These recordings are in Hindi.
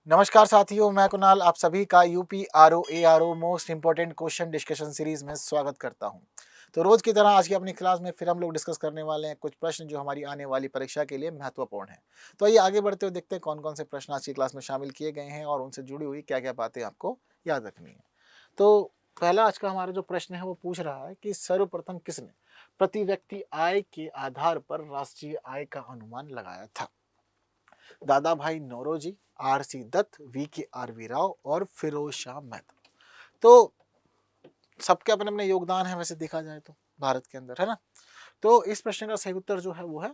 नमस्कार साथियों, मैं कुणाल आप सभी का UP RO ARO most important question discussion series में स्वागत करता हूं। तो रोज की तरह आज की अपनी क्लास में फिर हम लोग डिस्कस करने वाले हैं कुछ प्रश्न जो हमारी आने वाली परीक्षा के लिए महत्वपूर्ण हैं। तो आइए आगे बढ़ते हुए देखते हैं कौन कौन से प्रश्न आज की क्लास में शामिल किए गए हैं और उनसे जुड़ी हुई क्या क्या बातें आपको याद रखनी है। तो पहला आज का हमारा जो प्रश्न है वो पूछ रहा है कि सर्वप्रथम किसने प्रति व्यक्ति आय के आधार पर राष्ट्रीय आय का अनुमान लगाया था। दादा भाई नौरोजी, आर.सी. दत्त, वी.के.आर.वी. राव और फिरोज शाह मेहता। तो सबके अपने अपने योगदान है वैसे देखा जाए तो भारत के अंदर, है ना। तो इस प्रश्न का सही उत्तर जो है वो है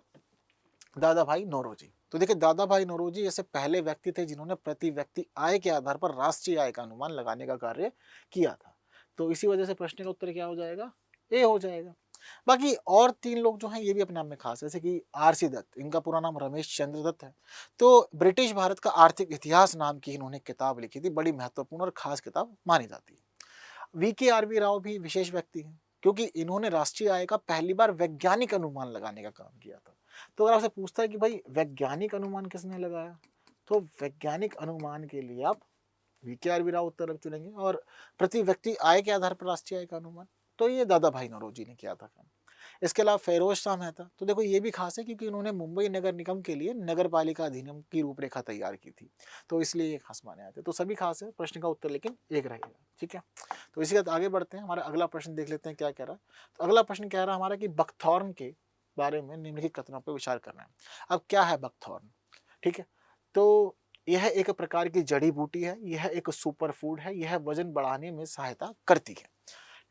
दादा भाई नौरोजी। तो देखिए, दादा भाई नौरोजी ऐसे पहले व्यक्ति थे जिन्होंने प्रति व्यक्ति आय के आधार पर राष्ट्रीय आय का अनुमान लगाने का कार्य किया था। तो इसी वजह से प्रश्न का उत्तर क्या हो जाएगा, ए हो जाएगा। बाकी और तीन लोग जो हैं ये भी अपने आप में खास है, जैसे कि आर.सी. दत्त, इनका पूरा नाम रमेश चंद्र दत्त है। तो ब्रिटिश भारत का आर्थिक इतिहास नाम की इन्होंने किताब लिखी थी, बड़ी महत्वपूर्ण और खास किताब मानी जाती है। वी.के.आर.वी. राव भी विशेष व्यक्ति हैं क्योंकि इन्होंने राष्ट्रीय आय का पहली बार वैज्ञानिक अनुमान लगाने का काम किया था। तो अगर आपसे पूछता है कि भाई वैज्ञानिक अनुमान किसने लगाया, तो वैज्ञानिक अनुमान के लिए आप वी.के.आर.वी. राव उत्तर चुनेंगे। और प्रति व्यक्ति आय के आधार पर राष्ट्रीय आय का अनुमान, तो ये दादा भाई नौरोजी ने किया था काम। इसके अलावा फिरोज शाह मेहता, तो देखो ये भी खास है क्योंकि उन्होंने मुंबई नगर निगम के लिए नगर पालिका अधिनियम की रूपरेखा तैयार की थी, तो इसलिए ये खास माने जाते हैं। तो सभी खास है, प्रश्न का उत्तर लेकिन एक रहेगा। ठीक है, तो इसी के साथ आगे बढ़ते हैं, हमारा अगला प्रश्न देख लेते हैं क्या कह रहा है। तो अगला प्रश्न कह रहा है हमारा कि बकथॉर्न के बारे में निम्नलिखित कथनों पर विचार करना है। अब क्या है बकथॉर्न, ठीक है। तो यह एक प्रकार की जड़ी बूटी है, यह एक सुपर फूड है, यह वजन बढ़ाने में सहायता करती है।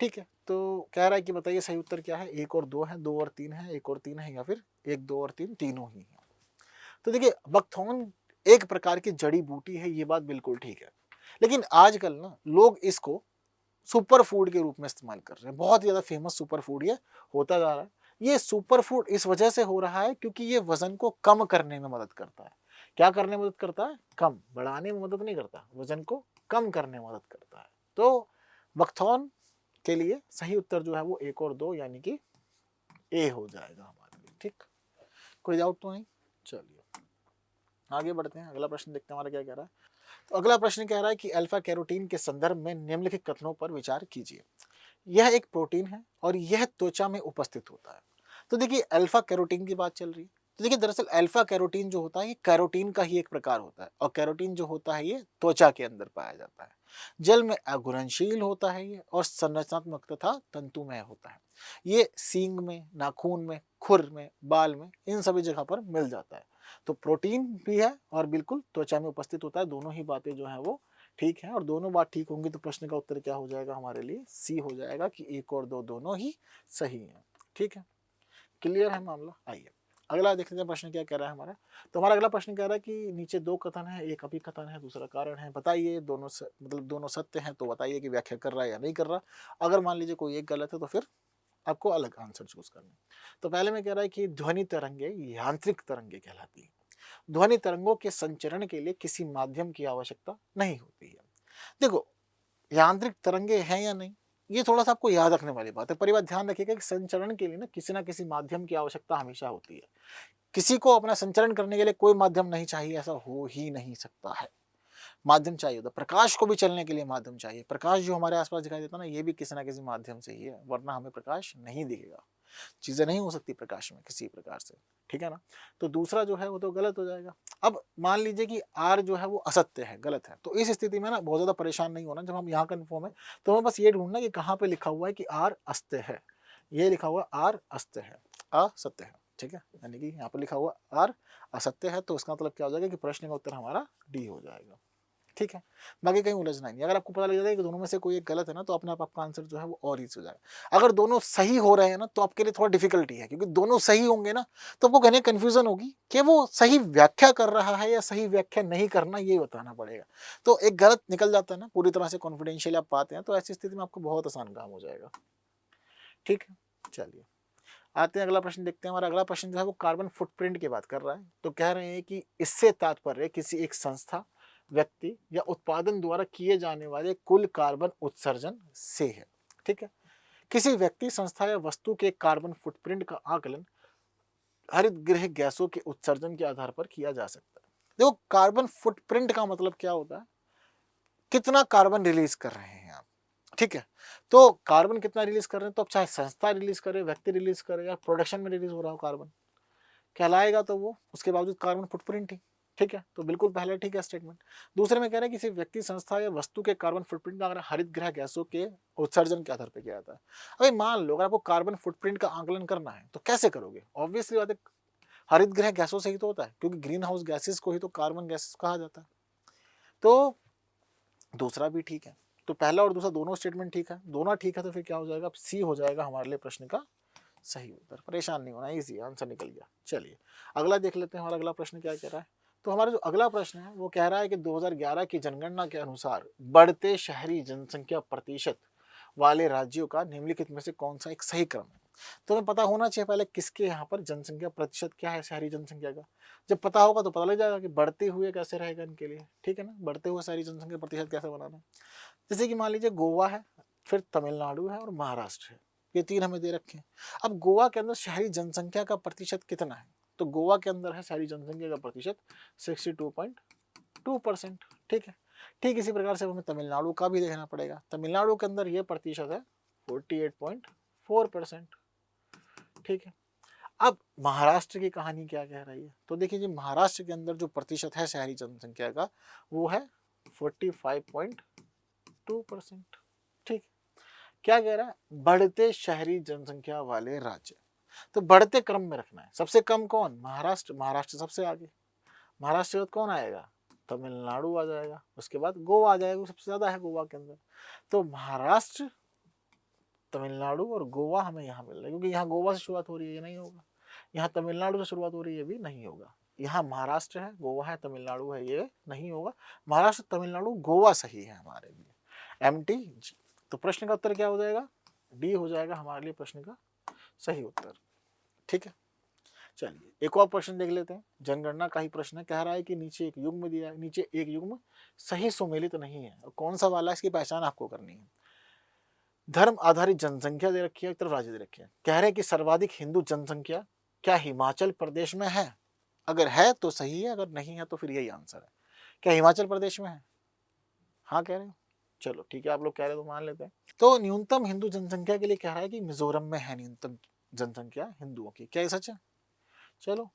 ठीक है, तो कह रहा है कि बताइए सही उत्तर क्या है। एक और दो है, दो और तीन है, एक और तीन है, या फिर एक दो और तीन तीनों ही है। तो देखिए, बकथॉर्न एक प्रकार की जड़ी बूटी है, ये बात बिल्कुल ठीक है। लेकिन आजकल ना लोग इसको सुपर फूड के रूप में इस्तेमाल कर रहे हैं। बहुत ज्यादा फेमस सुपर फूड ये होता जा रहा है। ये सुपर फूड इस वजह से हो रहा है क्योंकि ये वजन को कम करने में मदद करता है। क्या करने में मदद करता है, कम, बढ़ाने में मदद नहीं करता, वजन को कम करने में मदद करता है। तो बकथॉर्न के लिए सही उत्तर जो है वो एक और दो यानी कि ए हो जाएगा हमारे लिए। ठीक, कोई डाउट तो नहीं। चलिए आगे बढ़ते हैं, अगला प्रश्न देखते हैं हमारा क्या कह रहा है। तो अगला प्रश्न कह रहा है कि अल्फा कैरोटीन के संदर्भ में निम्नलिखित कथनों पर विचार कीजिए। यह एक प्रोटीन है और यह त्वचा में उपस्थित होता है। तो देखिए, अल्फा कैरोटीन की बात चल रही है। तो देखिए, दरअसल अल्फा कैरोटीन जो होता है ये कैरोटीन का ही एक प्रकार होता है, और कैरोटीन जो होता है ये त्वचा के अंदर पाया जाता है। जल में अघुलनशील होता है ये, और संरचनात्मक तथा तंतुमय होता है। ये सींग में, नाखून में, खुर में, बाल में, इन सभी जगह पर मिल जाता है। तो प्रोटीन भी है और बिल्कुल त्वचा में उपस्थित होता है। दोनों ही बातें जो है वो ठीक है, और दोनों बात ठीक होंगी तो प्रश्न का उत्तर क्या हो जाएगा हमारे लिए, सी हो जाएगा कि एक और दो दोनों ही सही है। ठीक है, क्लियर है मामला। आइए अगला देखते हैं प्रश्न क्या कह रहा है हमारा। तो हमारा अगला प्रश्न कह रहा है कि नीचे दो कथन है, एक अभिकथन है, दूसरा कारण है। बताइए दोनों मतलब दोनों सत्य हैं तो बताइए कि व्याख्या कर रहा है या नहीं कर रहा। अगर मान लीजिए कोई एक गलत है तो फिर आपको अलग आंसर चूज करना है। तो पहले में कह रहा है कि ध्वनि तरंगे यांत्रिक तरंगे कहलाती है। ध्वनि तरंगों के संचरण के लिए किसी माध्यम की आवश्यकता नहीं होती है। देखो, यांत्रिक तरंगे हैं या नहीं, ये थोड़ा सा आपको याद रखने वाली बात है। पर बात ध्यान रखिएगा कि संचरण के लिए ना किसी माध्यम की आवश्यकता हमेशा होती है। किसी को अपना संचरण करने के लिए कोई माध्यम नहीं चाहिए, ऐसा हो ही नहीं सकता है। माध्यम चाहिए होता है। प्रकाश को भी चलने के लिए माध्यम चाहिए। प्रकाश जो हमारे आसपास दिखाई देता है ना, ये भी किसी ना किसी माध्यम से ही है, वरना हमें प्रकाश नहीं दिखेगा। चीजें नहीं हो सकती प्रकाश में किसी प्रकार से। ठीक है ना। तो दूसरा जो है वो तो गलत हो जाएगा। अब मान लीजिए कि आर जो है वो असत्य है, गलत है, तो इस स्थिति में ना बहुत ज्यादा परेशान नहीं होना। जब हम यहाँ कन्फर्म है तो हमें बस ये ढूंढना कि कहाँ पे लिखा हुआ है कि आर अस्त्य है। ये लिखा हुआ आर अस्त्य है, असत्य है। ठीक है, यानी कि यहाँ पर लिखा हुआ आर असत्य है, तो इसका मतलब क्या हो जाएगा कि प्रश्न का उत्तर हमारा डी हो जाएगा। ठीक है, बाकी कहीं उलझना नहीं। अगर आपको पता लग जाता है कि दोनों में से कोई एक गलत है ना, तो अपने आप आपका आंसर जो है वो और इजी हो जाएगा। अगर दोनों सही हो रहे हैं ना, तो आपके लिए थोड़ा डिफिकल्टी है, क्योंकि दोनों सही होंगे ना तो आपको कहने कंफ्यूजन होगी कि वो सही व्याख्या कर रहा है या सही व्याख्या नहीं करना, ये बताना पड़ेगा। तो एक गलत निकल जाता है ना, पूरी तरह से कॉन्फिडेंशियल आप पाते हैं, तो ऐसी स्थिति में आपको बहुत आसान काम हो जाएगा। ठीक है, चलिए आते हैं अगला प्रश्न देखते हैं। हमारा अगला प्रश्न जो है वो कार्बन फुटप्रिंट की बात कर रहा है। तो कह रहे हैं कि इससे तात्पर्य किसी एक संस्था, व्यक्ति या उत्पादन द्वारा किए जाने वाले कुल कार्बन उत्सर्जन से है। ठीक है, किसी व्यक्ति, संस्था या वस्तु के कार्बन फुटप्रिंट का आकलन हरित गृह गैसों के उत्सर्जन के आधार पर किया जा सकता है। देखो कार्बन फुटप्रिंट का मतलब क्या होता है, कितना कार्बन रिलीज कर रहे हैं आप, ठीक है। तो कार्बन कितना रिलीज कर रहे हैं, तो अब चाहे संस्था रिलीज करे, व्यक्ति रिलीज करे, या प्रोडक्शन में रिलीज हो रहा हो कार्बन, कहलाएगा तो वो उसके बावजूद कार्बन फुटप्रिंट ही, ठीक है। तो बिल्कुल पहला ठीक है स्टेटमेंट। दूसरे में कह रहे हैं किसी व्यक्ति, संस्था या वस्तु के कार्बन फुटप्रिंट का आंकड़ा हरित गृह गैसों के उत्सर्जन के आधार पर किया जाता है। अभी मान लो अगर आपको कार्बन फुटप्रिंट का आंकलन करना है तो कैसे करोगे, ऑब्वियसली बात है हरित गृह गैसों से ही तो होता है, क्योंकि ग्रीन हाउस गैसेस को ही तो कार्बन गैसेस कहा जाता है। तो दूसरा भी ठीक है, तो पहला और दूसरा दोनों स्टेटमेंट ठीक है, दोनों ठीक है, तो फिर क्या हो जाएगा, अब सी हो जाएगा हमारे लिए प्रश्न का सही उत्तर। परेशान नहीं होना, इजी आंसर निकल गया। चलिए अगला देख लेते हैं, हमारा अगला प्रश्न क्या कह रहा है। तो हमारा जो अगला प्रश्न है वो कह रहा है कि 2011 की जनगणना के अनुसार बढ़ते शहरी जनसंख्या प्रतिशत वाले राज्यों का निम्नलिखित में से कौन सा एक सही क्रम है। तो हमें पता होना चाहिए पहले किसके यहाँ पर जनसंख्या प्रतिशत क्या है शहरी जनसंख्या का। जब पता होगा तो पता लग जाएगा कि बढ़ते हुए कैसे रहेगा इनके लिए, ठीक है ना, बढ़ते हुए शहरी जनसंख्या प्रतिशत कैसे बनाना है। जैसे कि मान लीजिए गोवा है, फिर तमिलनाडु है और महाराष्ट्र है, ये तीन हमें दे रखे हैं। अब गोवा के अंदर शहरी जनसंख्या का प्रतिशत कितना है, तो गोवा के अंदर है शहरी जनसंख्या का प्रतिशत 62.2%, ठीक है। ठीक इसी प्रकार से हमें तमिलनाडु का भी देखना पड़ेगा। तमिलनाडु के अंदर ये प्रतिशत है 48.4%, ठीक है। अब महाराष्ट्र की कहानी क्या कह रही है, तो देखिए जी महाराष्ट्र के अंदर जो प्रतिशत है शहरी जनसंख्या का वो है 45.2%, ठीक। क्या कह रहा है, बढ़ते शहरी जनसंख्या वाले राज्य, तो बढ़ते क्रम में रखना है। सबसे कम कौन, महाराष्ट्र, महाराष्ट्र सबसे आगे, महाराष्ट्र के बाद कौन आएगा, तमिलनाडु आ जाएगा, उसके बाद गोवा आ जाएगा, सबसे ज्यादा है गोवा के अंदर। तो महाराष्ट्र, तमिलनाडु और गोवा हमें यहाँ मिल रहा है, क्योंकि यहाँ गोवा से शुरुआत हो रही है, ये नहीं होगा। यहाँ तमिलनाडु से शुरुआत हो रही है, ये भी नहीं होगा। यहाँ महाराष्ट्र है, गोवा है, तमिलनाडु है, ये नहीं होगा। महाराष्ट्र, तमिलनाडु, गोवा सही है हमारे लिए, MT। तो प्रश्न का उत्तर क्या हो जाएगा, डी हो जाएगा हमारे लिए प्रश्न का सही उत्तर, ठीक है। चलिए एक और प्रश्न देख लेते हैं, जनगणना का ही प्रश्न है। कह रहा है कि नीचे एक युग्म दिया है, नीचे एक युग्म सही सुमेलित नहीं है, और कौन सा वाला है इसकी पहचान आपको करनी है। धर्म आधारित जनसंख्या दे रखी है, एक तरफ राज्य दे रखे हैं। कह रहे हैं कि सर्वाधिक हिंदू जनसंख्या क्या हिमाचल प्रदेश में है, अगर है तो सही है, अगर नहीं है तो फिर यही आंसर है। क्या हिमाचल प्रदेश में है, हाँ कह रहे हो, चलो ठीक है, आप लोग कह रहे हो तो मान लेते हैं। तो न्यूनतम हिंदू जनसंख्या के लिए कह रहा है कि मिजोरम में है न्यूनतम जनसंख्या हिंदुओं की, क्या ये सच है, चलो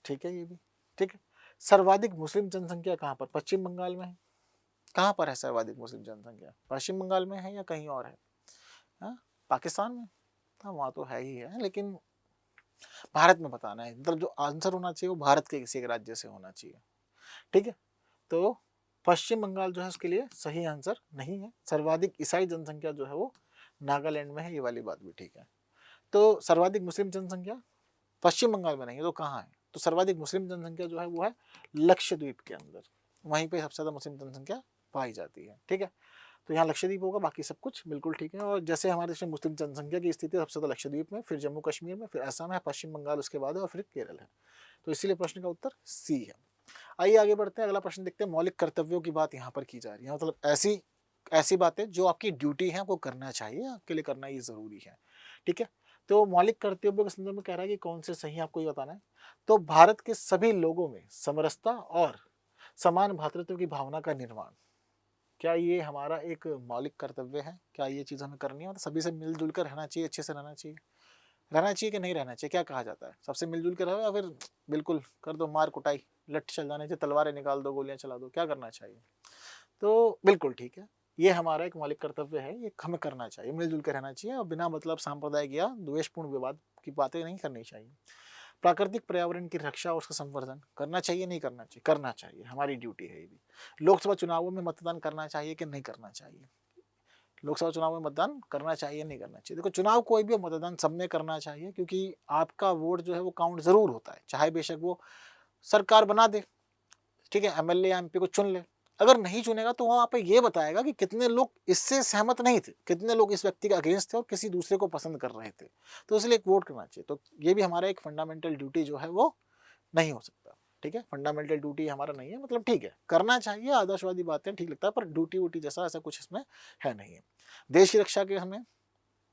ठीक है ये भी ठीक है। सर्वाधिक मुस्लिम जनसंख्या कहाँ पर, पश्चिम बंगाल में है। कहाँ पर है सर्वाधिक मुस्लिम जनसंख्या, पश्चिम बंगाल में है या कहीं और है, हाँ पाकिस्तान में, हाँ वहाँ तो है ही है, लेकिन भारत में बताना है, मतलब जो आंसर होना चाहिए वो भारत के किसी एक राज्य से होना चाहिए, ठीक है। तो पश्चिम बंगाल जो है उसके लिए सही आंसर नहीं है। सर्वाधिक ईसाई जनसंख्या जो है वो नागालैंड में है, ये वाली बात भी ठीक है। तो सर्वाधिक मुस्लिम जनसंख्या पश्चिम बंगाल में नहीं है तो कहाँ है, तो सर्वाधिक मुस्लिम जनसंख्या जो है वो है लक्षद्वीप के अंदर, वहीं पे सबसे ज्यादा मुस्लिम जनसंख्या पाई जाती है, ठीक है। तो यहाँ लक्षद्वीप होगा, बाकी सब कुछ बिल्कुल ठीक है। और जैसे हमारे देश में मुस्लिम जनसंख्या की स्थिति सबसे ज्यादा लक्षद्वीप में, फिर जम्मू कश्मीर में, फिर असम है, पश्चिम बंगाल उसके बाद है, और फिर केरल है। तो इसीलिए प्रश्न का उत्तर सी है। आइए आगे बढ़ते हैं, अगला प्रश्न देखते हैं। मौलिक कर्तव्यों की बात यहाँ पर की जा रही है, मतलब ऐसी ऐसी बातें जो आपकी ड्यूटी है आपको करना चाहिए, आपके लिए करना ये जरूरी है, ठीक है। तो मौलिक कर्तव्यों के संदर्भ में कह रहा है कि कौन से सही आपको ये बताना है। तो भारत के सभी लोगों में समरसता और समान भ्रातृत्व की भावना का निर्माण, क्या ये हमारा एक मौलिक कर्तव्य है, क्या ये चीज़ हमें करनी है, मतलब सभी से मिलजुल कर रहना चाहिए, अच्छे से रहना चाहिए, रहना चाहिए कि नहीं रहना चाहिए, क्या कहा जाता है, सबसे मिलजुल कर रहो या फिर बिल्कुल कर दो मार कुटाई, लठ चल जाने चाहिए, तलवारें निकाल दो, गोलियां चला दो, क्या करना चाहिए। तो बिल्कुल ठीक है, ये हमारा एक मौलिक कर्तव्य है, ये हमें करना चाहिए, मिलजुल कर रहना चाहिए और बिना मतलब सांप्रदायिक या द्वेषपूर्ण विवाद की बातें नहीं करनी चाहिए। प्राकृतिक पर्यावरण की रक्षा और उसका संवर्धन करना चाहिए, नहीं करना चाहिए, करना चाहिए, हमारी ड्यूटी है ये भी। लोकसभा चुनावों में मतदान करना चाहिए कि नहीं करना चाहिए, लोकसभा चुनाव में मतदान करना चाहिए नहीं करना चाहिए। देखो चुनाव कोई भी मतदान सब में करना चाहिए, क्योंकि आपका वोट जो है वो काउंट जरूर होता है, चाहे बेशक वो सरकार बना दे, ठीक है, MLA या MP को चुन ले। अगर नहीं चुनेगा तो वहाँ पे ये बताएगा कि कितने लोग इससे सहमत नहीं थे, कितने लोग इस व्यक्ति के अगेंस्ट थे और किसी दूसरे को पसंद कर रहे थे, तो इसलिए एक वोट करना चाहिए। तो ये भी हमारा एक फंडामेंटल ड्यूटी जो है वो नहीं हो सकता, ठीक है, फंडामेंटल ड्यूटी हमारा नहीं है, मतलब ठीक है करना चाहिए, आदर्शवादी बातें ठीक लगता है, पर ड्यूटी वूटी जैसा ऐसा कुछ इसमें है नहीं है। देश की रक्षा के हमें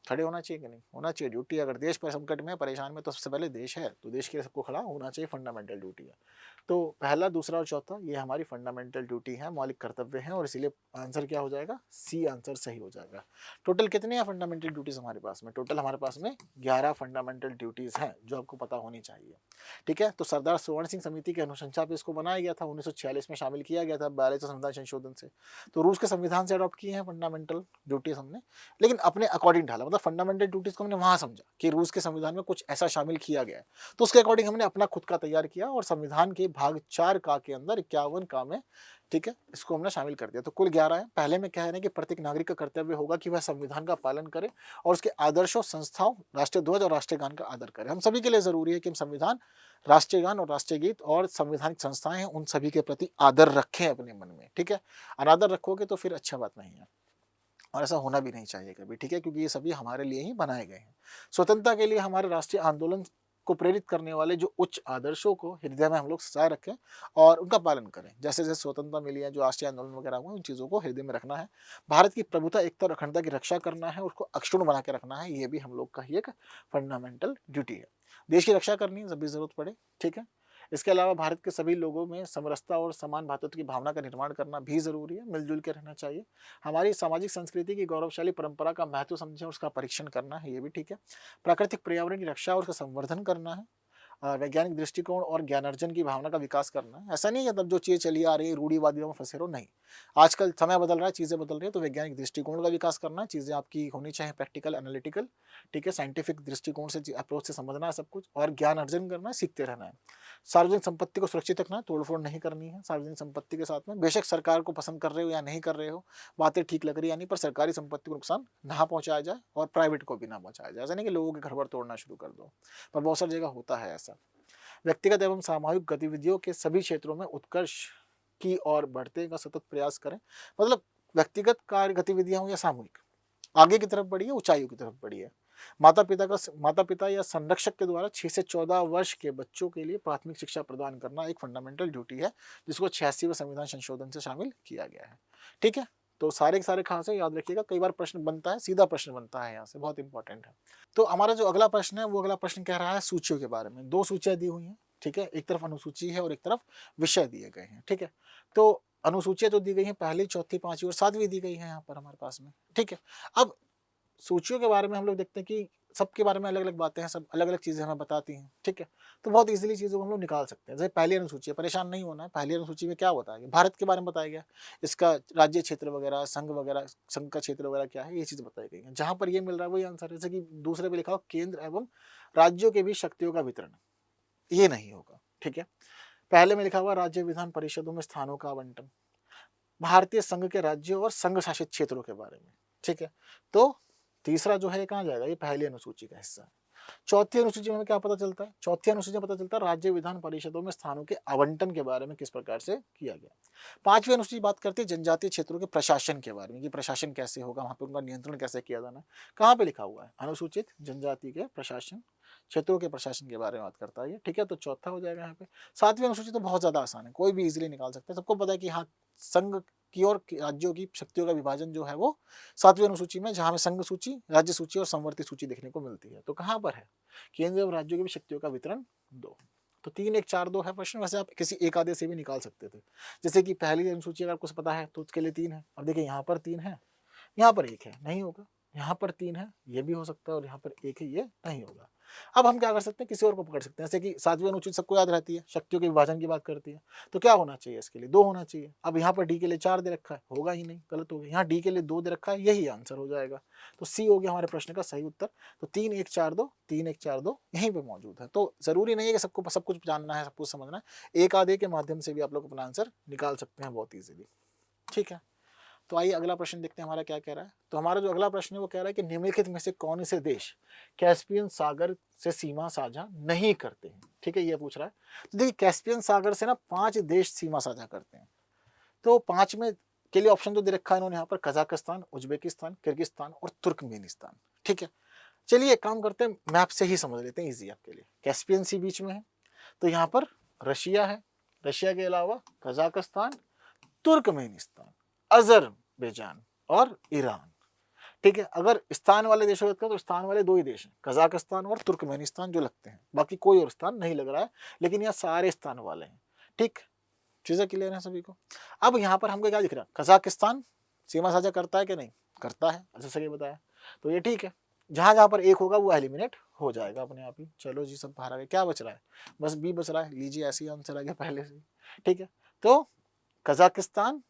खड़े होना चाहिए कि नहीं होना चाहिए, ड्यूटी। अगर देश पर संकट में परेशान में तो सबसे पहले देश है, तो देश के लिए सबको खड़ा होना चाहिए, फंडामेंटल ड्यूटी है। तो पहला, दूसरा और चौथा ये हमारी फंडामेंटल ड्यूटी है, मौलिक कर्तव्य हैं, और इसीलिए आंसर क्या हो जाएगा, सी आंसर सही हो जाएगा। टोटल कितने हैं फंडामेंटल ड्यूटीज हमारे पास में? टोटल हमारे पास में 11 फंडामेंटल ड्यूटीज हैं जो आपको पता होनी चाहिए। ठीक है, तो सरदार स्वर्ण सिंह समिति की अनुशंसा पे इसको बनाया गया था, 1946 में शामिल किया गया था 42वें संविधान संशोधन से। तो रूस के संविधान से अडॉप्ट किए हैं फंडामेंटल ड्यूटीज हमने, लेकिन अपने अकॉर्डिंग ढाला, मतलब फंडामेंटल ड्यूटीज को हमने वहां समझा कि रूस के संविधान में कुछ ऐसा शामिल किया गया है, तो उसके अकॉर्डिंग हमने अपना खुद का तैयार किया और संविधान के भाग 4 का के अंदर 51 का में, ठीक है, इसको हमने शामिल कर दिया। तो कुल 11 है। पहले में कह रहे हैं कि प्रत्येक नागरिक का कर्तव्य होगा कि वह संविधान का पालन करे और उसके आदर्शों, संस्थाओं, राष्ट्रीय ध्वज और राष्ट्रीय गान का आदर करे। हम सभी के लिए जरूरी है कि हम संविधान, राष्ट्रीय गान और राष्ट्रीय गीत और संवैधानिक संस्थाएं हैं उन सभी के प्रति आदर रखें अपने मन में। ठीक है, अनादर रखोगे तो फिर अच्छा बात नहीं है, और ऐसा होना भी नहीं चाहिए कभी। ठीक है, क्योंकि ये सभी हमारे लिए ही बनाए गए हैं। स्वतंत्रता के लिए हमारे राष्ट्रीय आंदोलन को प्रेरित करने वाले जो उच्च आदर्शों को हृदय में हम लोग सजाए रखें और उनका पालन करें। जैसे जैसे स्वतंत्रता मिली है, जो राष्ट्रीय आंदोलन वगैरह हुए, उन चीज़ों को हृदय में रखना है। भारत की प्रभुता, एकता और अखंडता की रक्षा करना है, उसको अक्षुण्ण बना के रखना है, ये भी हम लोग का ही एक फंडामेंटल ड्यूटी है। देश की रक्षा करनी है जब भी जरूरत पड़े। ठीक है, इसके अलावा भारत के सभी लोगों में समरसता और समान भातृत्व की भावना का निर्माण करना भी जरूरी है, मिलजुल के रहना चाहिए। हमारी सामाजिक संस्कृति की गौरवशाली परंपरा का महत्व समझें, उसका परीक्षण करना है, ये भी ठीक है। प्राकृतिक पर्यावरण की रक्षा और उसका संवर्धन करना है। वैज्ञानिक दृष्टिकोण और ज्ञानार्जन की भावना का विकास करना है। ऐसा नहीं है तब जो चीज़ें चली आ रही है रूढ़िवादियों में फंसे रहो, नहीं। आजकल समय बदल रहा है, चीज़ें बदल रही है, तो वैज्ञानिक दृष्टिकोण का विकास करना है। चीज़ें आपकी होनी चाहिए प्रैक्टिकल, एनालिटिकल, ठीक है, साइंटिफिक दृष्टिकोण से, अप्रोच से समझना है सब कुछ, और ज्ञान अर्जन करना है, सीखते रहना है। सार्वजनिक संपत्ति को सुरक्षित रखना है, तोड़फोड़ नहीं करनी है सार्वजनिक संपत्ति के साथ में। बेशक सरकार को पसंद कर रहे हो या नहीं कर रहे हो, बातें ठीक लग रही है या नहीं, पर सरकारी संपत्ति को नुकसान ना पहुंचाया जाए और प्राइवेट को भी ना पहुंचाया जाए। ऐसा नहीं कि लोगों के घर पर तोड़ना शुरू कर दो, पर बहुत सारी जगह होता है ऐसा। व्यक्तिगत एवं सामूहिक गतिविधियों के सभी क्षेत्रों में उत्कर्ष की ओर बढ़ने का सतत प्रयास करें। मतलब व्यक्तिगत कार्य गतिविधियां हो या सामूहिक, आगे की तरफ बढ़िए, ऊंचाइयों की तरफ बढ़िए। माता पिता या संरक्षक के द्वारा 6 से 14 वर्ष के बच्चों के लिए प्राथमिक शिक्षा प्रदान करना एक फंडामेंटल ड्यूटी है, जिसको 86वें संविधान संशोधन से शामिल किया गया है। ठीक है, तो सारे के सारे खास है, याद रखिएगा। कई बार प्रश्न बनता है, सीधा प्रश्न बनता है यहाँ से, बहुत इंपॉर्टेंट है। तो हमारा जो अगला प्रश्न है, वो अगला प्रश्न कह रहा है सूचियों के बारे में। 2 सूचियां दी हुई हैं, ठीक है, एक तरफ अनुसूची है और एक तरफ विषय दिए गए हैं। ठीक है, तो अनुसूचियां तो दी गई हैं, पहली, चौथी, पांचवी और सातवीं दी गई है यहाँ पर हमारे पास में। ठीक है, अब सूचियों के बारे में हम लोग देखते हैं कि सबके बारे में अलग अलग बातें हैं, सब अलग अलग चीजें हमें बताती हैं। ठीक है, तो बहुत इजीली चीजों को हम लोग निकाल सकते हैं। जैसे पहली अनुसूची है, परेशान नहीं होना है। पहली अनुसूची में क्या बताया गया, भारत के बारे में बताया गया, इसका राज्य क्षेत्र वगैरह, संघ वगैरह, संघ का क्षेत्र वगैरह क्या है, ये चीज बताई गई है। जहां पर ये मिल रहा है वही आंसर है। जैसे कि दूसरे पे लिखा हो केंद्र एवं राज्यों के बीच शक्तियों का वितरण, ये नहीं होगा। ठीक है, पहले में लिखा हुआ राज्य विधान परिषदों में स्थानों का आवंटन, भारतीय संघ के राज्यों और संघ शासित क्षेत्रों के बारे में। ठीक है, तो तीसरा जो है ये कहाँ जाएगा, ये पहली अनुसूची का हिस्सा है। चौथी अनुसूची में हमें क्या पता चलता है, चौथी अनुसूची में पता चलता है राज्य विधान परिषदों में स्थानों के आवंटन के बारे में किस प्रकार से किया गया। पांचवी अनुसूची बात करती है जनजातीय क्षेत्रों के प्रशासन के बारे में, कि प्रशासन कैसे होगा, वहां पे उनका नियंत्रण कैसे किया जाना है। कहाँ पे लिखा हुआ है, अनुसूचित जनजाति के प्रशासन, क्षेत्रों के प्रशासन के बारे में बात करता है ये। ठीक है, तो चौथा हो जाएगा यहाँ पे। सातवीं अनुसूची तो बहुत ज्यादा आसान है, कोई भी इजीली निकाल सकता है। सबको पता है कि हाँ, संघ की और राज्यों की शक्तियों का विभाजन जो है वो सातवीं अनुसूची में, जहां में संघ सूची, राज्य सूची और संवर्ती सूची देखने को मिलती है। तो कहाँ पर है, केंद्र और राज्यों की भी शक्तियों का वितरण 2। तो 3 1 4 2 है प्रश्न। वैसे आप किसी एक आधे से भी निकाल सकते थे, जैसे कि पहली अनुसूची अगर आपको पता है तो उसके लिए 3 है। अब देखिए यहाँ पर 3 है, यहाँ पर 1 है, नहीं होगा। यहाँ पर 3 है, ये भी हो सकता है, और यहाँ पर 1 है, ये नहीं होगा। अब हम क्या कर सकते हैं, किसी और को पकड़ सकते हैं। जैसे कि सातवीं अनुसूची सबको याद रहती है, शक्तियों के विभाजन की बात करती है, तो क्या होना चाहिए, इसके लिए 2 होना चाहिए। अब यहाँ पर डी के लिए 4 दे रखा है, होगा ही नहीं, गलत हो गया। यहाँ डी के लिए 2 दे रखा है, यही आंसर हो जाएगा। तो सी हो गया हमारे प्रश्न का सही उत्तर। तो 3 1 4 2, 3 1 4 2 यहीं पे मौजूद है। तो जरूरी नहीं है कि सबको सब कुछ जानना है, सब कुछ समझना है। एक आधे के माध्यम से भी आप लोग अपना आंसर निकाल सकते हैं बहुत ईजिली। ठीक है, तो आइए अगला प्रश्न देखते हैं हमारा क्या कह रहा है। तो हमारा जो अगला प्रश्न है वो कह रहा है कि निम्नलिखित में से कौन से देश कैस्पियन सागर से सीमा साझा नहीं करते हैं। ठीक है, ये पूछ रहा है। तो देखिए, कैस्पियन सागर से ना 5 देश सीमा साझा करते हैं। तो 5 में के लिए ऑप्शन तो दे रखा है इन्होंने यहाँ पर, कजाकिस्तान, उज्बेकिस्तान, किर्गिस्तान और तुर्कमेनिस्तान। ठीक है, चलिए एक काम करते हैं, मैप से ही समझ लेते हैं इजी आपके लिए। कैस्पियन सी बीच में है, तो यहाँ पर रशिया है, रशिया के अलावा कजाकिस्तान, तुर्कमेनिस्तान, अजरबैजान और ईरान। ठीक है, अगर स्थान वाले देशों का तो स्थान वाले 2 ही देश हैं, कजाकिस्तान और तुर्कमेनिस्तान जो लगते हैं, बाकी कोई और स्थान नहीं लग रहा है, लेकिन यहाँ सारे स्थान वाले हैं। ठीक, चीज़ें क्लियर हैं सभी को। अब यहाँ पर हमको क्या दिख रहा है, कज़ाकिस्तान सीमा साझा करता है कि नहीं? करता है, जैसे कि बताया। तो ये ठीक है, जहाँ-जहाँ पर एक होगा वो एलिमिनेट हो जाएगा अपने आप ही। चलो जी, सब बाहर आ गए। क्या बच रहा है? बस बी बच रहा है। लीजिए, ऐसे ही आंसर आ गया पहले से ही। ठीक है, तो कज़ाकिस्तान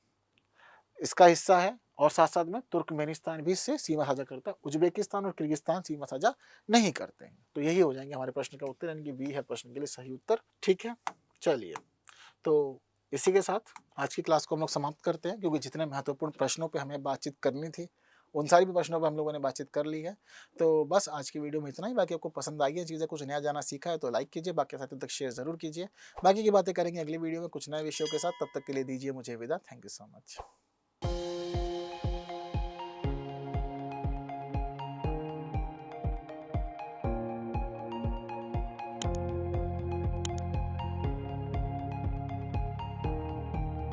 इसका हिस्सा है और साथ-साथ में तुर्कमेनिस्तान भी इससे सीमा साझा करता है। उज़्बेकिस्तान और किर्गिस्तान सीमा साझा नहीं करते हैं। तो यही हो जाएंगे हमारे प्रश्न का उत्तर, यानी कि बी है प्रश्न के लिए सही उत्तर। ठीक है, चलिए, तो इसी के साथ आज की क्लास को हम लोग समाप्त करते हैं, क्योंकि जितने महत्वपूर्ण प्रश्नों पे हमें बातचीत करनी थी, उन सारी भी प्रश्नों पे हम लोगों ने बातचीत कर ली है। तो बस आज की वीडियो में इतना ही। बाकी आपको पसंद आई है चीज़ें, कुछ नया जाना सीखा है तो लाइक कीजिए, बाकी साथियों तक शेयर ज़रूर कीजिए। बाकी की बातें करेंगे अगली वीडियो में कुछ नए विषयों के साथ। तब तक के लिए दीजिए मुझे विदा। Thank you so much.